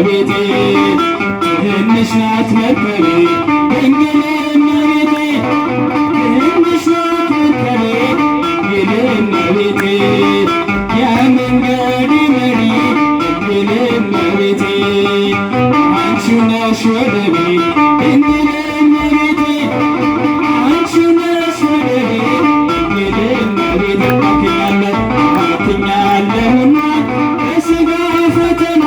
እመቤቴ ትንሽ ናት መርከቤ ድንግል እመቤቴ ትንሽ ናት መርከቤ ድንግል እመቤቴ የመንገዴ መሪ ድንግል እመቤቴ አንቺው ነሽ ወደቤ ድንግል እመቤቴ አንቺው ነሽ ወደቤ ድንግል እመቤቴ ባክኛለሁና በሥጋ ፈተና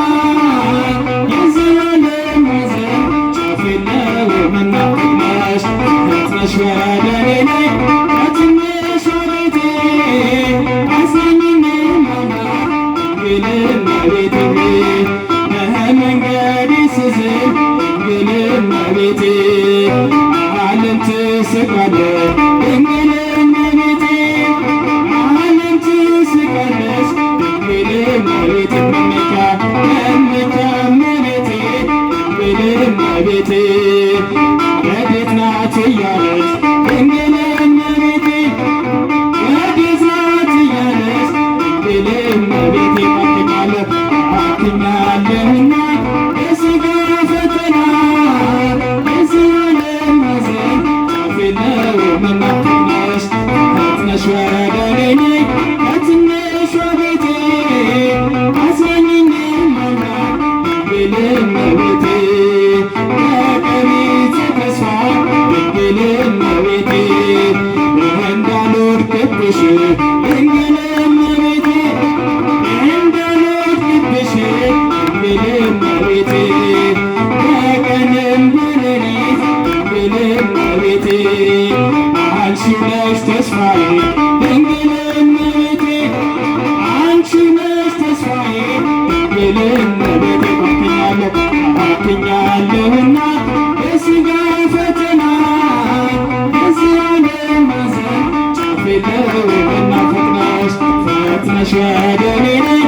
የዘላለም ሐዘን ጫፍ የለውምና ፈጥነሽ ወደ እኔ ነይ ከትንሿ ቤቴ አጽናኝኝና ድንግል እመቤቴ በመንገዴ ስዝል ድንግል እመቤቴ ዓለም ትስቃለች ድንግል እመቤቴ ዓለም ትስቃለች ድንግል እመቤቴ መመኪያ እመቤቴ ድንግል እመቤቴ ረድኤት ናት እያለች ድንግል እመቤቴ ረድኤት ናት እያለች ድንግል እመቤቴ ባክኛለሁና የሥጋ ፈተና የዘላለም ሐዘን ጫፍ የለውምና ፈጥነሽ ወደ እኔ ነይ ከትንሿ ቤቴ አጽናኝኝና ድንግል እመቤቴ በቀቢጸ ተስፋ ድንግል እመቤቴ እንዳልወድቅብሽ ድንግል እመቤቴ እንዳልወድቅብሽ ድንግል እመቤቴ በቀንም በሌሊት ድንግል እመቤቴ አንቺው ነሽ ተስፋዬ ድንግል እመቤቴ አንቺው ነሽ ተስፋዬ ድንግል እመቤቴ ባክኛለሁና የሥጋ ፈተና የዘላለም ሐዘን ጫፍ የለውምና ፈጥነሽ ወደ እኔ ነይ